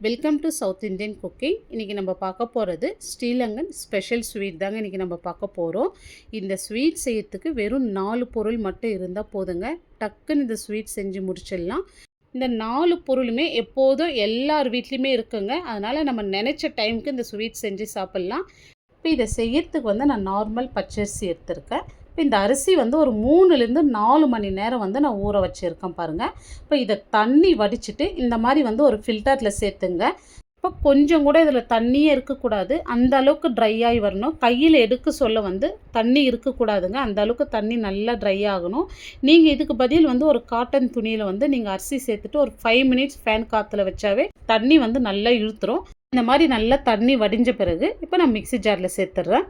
Welcome to south Indian cooking. இன்றைக்கி நம்ம பார்க்க போகிறது ஸ்ரீலங்கன் ஸ்பெஷல் ஸ்வீட் தாங்க இன்றைக்கி நம்ம பார்க்க போகிறோம். இந்த ஸ்வீட் செய்யறதுக்கு வெறும் 4 பொருள் மட்டும் இருந்தால் போதுங்க. டக்குன்னு இந்த ஸ்வீட் செஞ்சு முடிச்சிடலாம். இந்த 4 பொருளுமே எப்போதும் எல்லார் வீட்லேயுமே இருக்குங்க. அதனால் நம்ம நினச்ச டைமுக்கு இந்த ஸ்வீட் செஞ்சு சாப்பிட்லாம். இப்போ இதை செய்யறதுக்கு நான் நார்மல் பச்சரிசி எடுத்திருக்கேன். இப்போ இந்த அரிசி ஒரு 3லேருந்து 4 மணி நேரம் நான் ஊற வச்சுருக்கேன் பாருங்கள். இப்போ இதை தண்ணி வடிச்சிட்டு இந்த மாதிரி ஒரு ஃபில்டரில் சேர்த்துங்க. இப்போ கொஞ்சம் கூட இதில் தண்ணியே இருக்கக்கூடாது, அந்த அளவுக்கு ட்ரை ஆகி வரணும். கையில் எடுக்க சொல்ல தண்ணி இருக்கக்கூடாதுங்க, அந்த அளவுக்கு தண்ணி நல்லா ட்ரை ஆகணும். நீங்கள் இதுக்கு பதில் ஒரு காட்டன் துணியில் நீங்கள் அரிசி சேர்த்துட்டு ஒரு 5 மினிட்ஸ் ஃபேன் காற்றுல வச்சாவே தண்ணி நல்லா இழுத்துரும். இந்த மாதிரி நல்லா தண்ணி வடிஞ்ச பிறகு இப்போ நான் மிக்ஸி ஜாரில் சேர்த்துட்றேன்.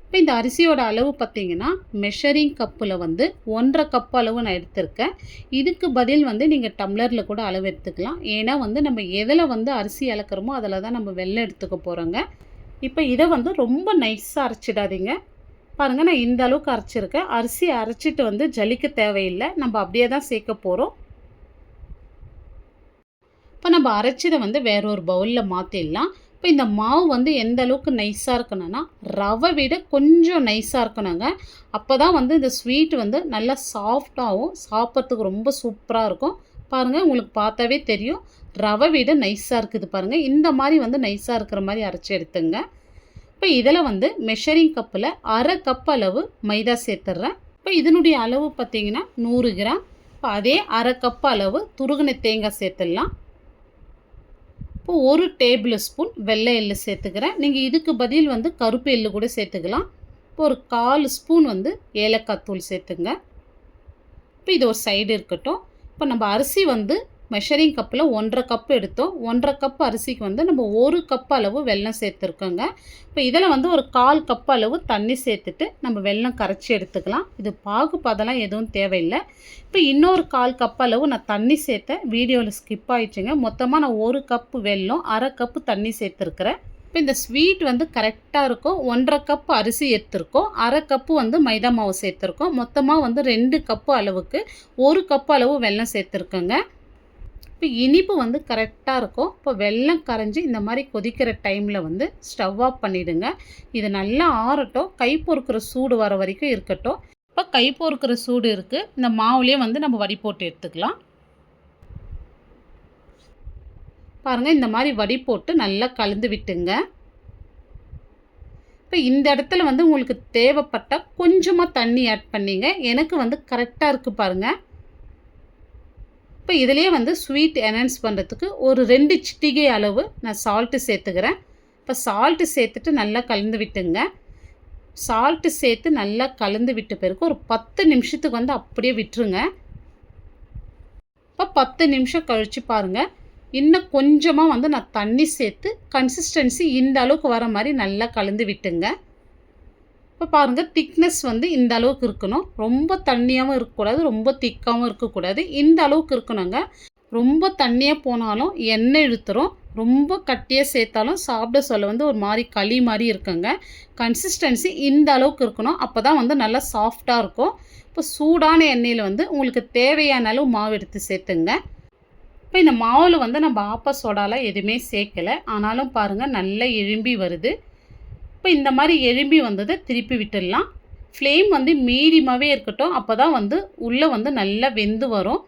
இப்போ இந்த அரிசியோட அளவு பார்த்திங்கன்னா மெஷரிங் கப்பில் 1.5 கப் அளவு நான் எடுத்திருக்கேன். இதுக்கு பதில் நீங்கள் டம்ளரில் கூட அளவு எடுத்துக்கலாம். ஏன்னா நம்ம எதில் அரிசி அளக்கிறோமோ அதில் தான் நம்ம வெல்லம் எடுத்துக்க போகிறோங்க. இப்போ இதை ரொம்ப நைஸாக அரைச்சிடாதீங்க. பாருங்கள், நான் இந்த அளவுக்கு அரைச்சிருக்கேன். அரிசி அரைச்சிட்டு ஜலிக்க தேவையில்லை, நம்ம அப்படியே தான் சேர்க்க போகிறோம். இப்போ நம்ம அரைச்சதை வேற ஒரு பவுலில் மாற்றிடலாம். இப்போ இந்த மாவு எந்த அளவுக்கு நைஸாக இருக்கணும்னா ரவை விட கொஞ்சம் நைஸாக இருக்கணுங்க. அப்போ தான் இந்த ஸ்வீட் நல்லா சாஃப்டாகவும் சாப்பிட்றதுக்கு ரொம்ப சூப்பராக இருக்கும். பாருங்கள், உங்களுக்கு பார்த்தாவே தெரியும் ரவை விட நைஸாக இருக்குது பாருங்கள். இந்த மாதிரி நைஸாக இருக்கிற மாதிரி அரைச்சி எடுத்துங்க. இப்போ இதில் மெஷரிங் கப்பில் 1/2 கப் அளவு மைதா சேர்த்துட்றேன். இப்போ இதனுடைய அளவு பார்த்திங்கன்னா 100 கிராம். இப்போ அதே 1/2 கப் அளவு துருகின தேங்காய் சேர்த்துடலாம். இப்போ 1 டேபிள் ஸ்பூன் வெள்ளை எள்ளு சேர்த்துக்கிறேன். நீங்கள் இதுக்கு பதில் கருப்பு எள்ளு கூட சேர்த்துக்கலாம். இப்போ ஒரு 1/4 ஸ்பூன் ஏலக்காய் தூள் சேர்த்துங்க. இப்போ இது ஒரு சைடு இருக்கட்டும். இப்போ நம்ம அரிசி மெஷரிங் கப்பில் 1.5 கப் எடுத்தோம். 1.5 கப் அரிசிக்கு நம்ம 1 கப் அளவு வெல்லம் சேர்த்துருக்கோங்க. இப்போ இதில் ஒரு 1/4 கப் அளவு தண்ணி சேர்த்துட்டு நம்ம வெல்லம் கரைச்சி எடுத்துக்கலாம். இது பாகு பதெல்லாம் எதுவும் தேவையில்லை. இப்போ இன்னொரு 1/4 கப் அளவு நான் தண்ணி சேர்த்தேன், வீடியோவில் ஸ்கிப் ஆகிடுச்சுங்க. மொத்தமாக நான் 1 கப்பு வெல்லம் 1/2 கப்பு தண்ணி சேர்த்துருக்குறேன். இப்போ இந்த ஸ்வீட் கரெக்டாக இருக்கும். 1.5 கப் அரிசி எடுத்துருக்கோம், 1/2 கப்பு மைதா மாவு சேர்த்துருக்கோம். மொத்தமாக 2 கப்பு அளவுக்கு 1 கப்பு அளவு வெல்லம் சேர்த்துருக்கோங்க. இப்போ இனிப்பு கரெக்டாக இருக்கும். இப்போ வெல்லம் கரைஞ்சி இந்த மாதிரி கொதிக்கிற டைமில் ஸ்டவ் ஆஃப் பண்ணிவிடுங்க. இது நல்லா ஆறட்டும், கை பொறுக்கிற சூடு வர வரைக்கும் இருக்கட்டும். இப்போ கை பொறுக்கிற சூடு இருக்குது. இந்த மாவுலேயே நம்ம வடி போட்டு எடுத்துக்கலாம். பாருங்கள், இந்த மாதிரி வடி போட்டு நல்லா கலந்து விட்டுங்க. இப்போ இந்த இடத்துல உங்களுக்கு தேவைப்பட்டால் கொஞ்சமாக தண்ணி ஆட் பண்ணிங்க. எனக்கு கரெக்டாக இருக்குது பாருங்கள். இப்போ இதிலே ஸ்வீட் என்ஹான்ஸ் பண்ணுறதுக்கு ஒரு 2 சிட்டிகை அளவு நான் சால்ட்டு சேர்த்துக்கிறேன். இப்போ சால்ட்டு சேர்த்துட்டு நல்லா கலந்து விட்டுங்க. சால்ட்டு சேர்த்து நல்லா கலந்து விட்ட பிறகு ஒரு 10 நிமிஷத்துக்கு அப்படியே விட்டுருங்க. இப்போ 10 நிமிஷம் கழித்து பாருங்கள், இன்னும் கொஞ்சமாக நான் தண்ணி சேர்த்து கன்சிஸ்டன்சி இந்த அளவுக்கு வர மாதிரி நல்லா கலந்து விட்டுங்க. இப்போ பாருங்கள், திக்னஸ் இந்த அளவுக்கு இருக்கணும். ரொம்ப தண்ணியாகவும் இருக்கக்கூடாது, ரொம்ப திக்காகவும் இருக்கக்கூடாது. இந்த அளவுக்கு இருக்கணுங்க. ரொம்ப தண்ணியாக போனாலும் எண்ணெய் இழுத்துரும், ரொம்ப கட்டியாக சேர்த்தாலும் சாப்பிட சொல்ல ஒரு மாதிரி களி மாதிரி இருக்குங்க. கன்சிஸ்டன்சி இந்த அளவுக்கு இருக்கணும். அப்போ தான் நல்லா சாஃப்டாக இருக்கும். இப்போ சூடான எண்ணெயில் உங்களுக்கு தேவையான அளவு மாவு எடுத்து சேர்த்துங்க. இப்போ இந்த மாவில் நம்ம ஆப்ப சோடாலாம் எதுவுமே சேர்க்கலை, ஆனாலும் பாருங்கள் நல்லா எழும்பி வருது. இப்போ இந்த மாதிரி எழும்பி வந்ததை திருப்பி விட்டுடலாம். ஃப்ளேம் மீடியமாகவே இருக்கட்டும், அப்போ தான் உள்ளே நல்லா வெந்து வரும்.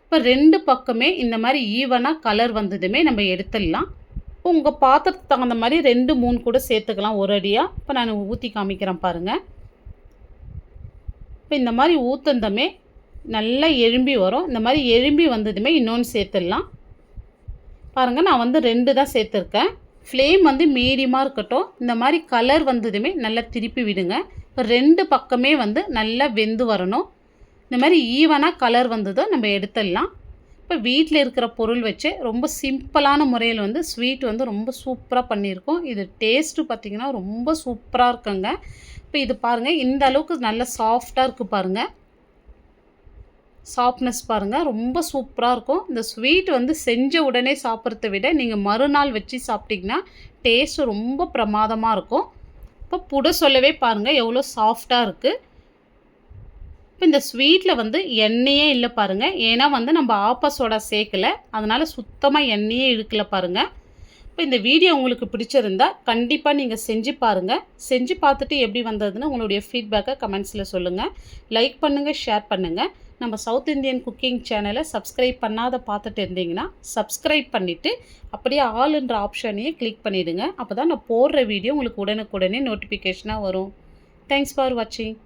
இப்போ 2 பக்கமே இந்த மாதிரி ஈவனாக கலர் வந்ததுமே நம்ம எடுத்துடலாம். இப்போ உங்கள் பாத்திரத்துக்கு தகுந்த மாதிரி 2, 3 கூட சேர்த்துக்கலாம் ஒரு அடியாக. இப்போ நான் ஊற்றி காமிக்கிறேன் பாருங்கள். இப்போ இந்த மாதிரி ஊற்றுந்தமே நல்லா எழும்பி வரும். இந்த மாதிரி எழும்பி வந்ததுமே இன்னொன்று சேர்த்துடலாம். பாருங்கள், நான் 2 தான் சேர்த்துருக்கேன். ஃப்ளேம் மீடியமாக இருக்கட்டும். இந்த மாதிரி கலர் வந்ததுமே நல்லா திருப்பி விடுங்க. இப்போ 2 பக்கமே நல்லா வெந்து வரணும். இந்த மாதிரி ஈவனாக கலர் வந்ததோ நம்ம எடுத்துடலாம். இப்போ வீட்டில் இருக்கிற பொருள் வச்சு ரொம்ப சிம்பிளான முறையில் ஸ்வீட் ரொம்ப சூப்பராக பண்ணியிருக்கோம். இது டேஸ்ட்டு பார்த்திங்கன்னா ரொம்ப சூப்பராக இருக்குங்க. இப்போ இது பாருங்கள், இந்த அளவுக்கு நல்லா சாஃப்டாக இருக்குது பாருங்கள். சாஃப்ட்னஸ் பாருங்கள், ரொம்ப சூப்பராக இருக்கும். இந்த ஸ்வீட் செஞ்ச உடனே சாப்பிட்றத விட நீங்கள் மறுநாள் வச்சு சாப்பிட்டிங்கன்னா டேஸ்ட்டு ரொம்ப பிரமாதமாக இருக்கும். இப்போ புட சொல்லவே பாருங்கள் எவ்வளோ சாஃப்டாக இருக்குது. இப்போ இந்த ஸ்வீட்டில் வந்து எண்ணெயே இல்லை பாருங்கள். ஏன்னா வந்து நம்ம ஆப்ப சோடா சேர்க்கல, அதனால் சுத்தமாக எண்ணெயே இழுக்கல பாருங்கள். இப்போ இந்த வீடியோ உங்களுக்கு பிடிச்சிருந்தா கண்டிப்பாக நீங்கள் செஞ்சு பாருங்கள். செஞ்சு பார்த்துட்டு எப்படி வந்ததுன்னு உங்களுடைய ஃபீட்பேக்கை கமெண்ட்ஸில் சொல்லுங்கள். லைக் பண்ணுங்கள், ஷேர் பண்ணுங்கள். நம்ம சவுத் இந்தியன் குக்கிங் சேனலை சப்ஸ்கிரைப் பண்ணாத பார்த்துட்டு இருந்தீங்கன்னா சப்ஸ்கிரைப் பண்ணிவிட்டு அப்படியே ஆல்ன்ற ஆப்ஷனையே கிளிக் பண்ணிவிடுங்க. அப்போ தான் நான் போடுற வீடியோ உங்களுக்கு உடனுக்குடனே நோட்டிஃபிகேஷனாக வரும். தேங்க்ஸ் ஃபார் வாட்சிங்.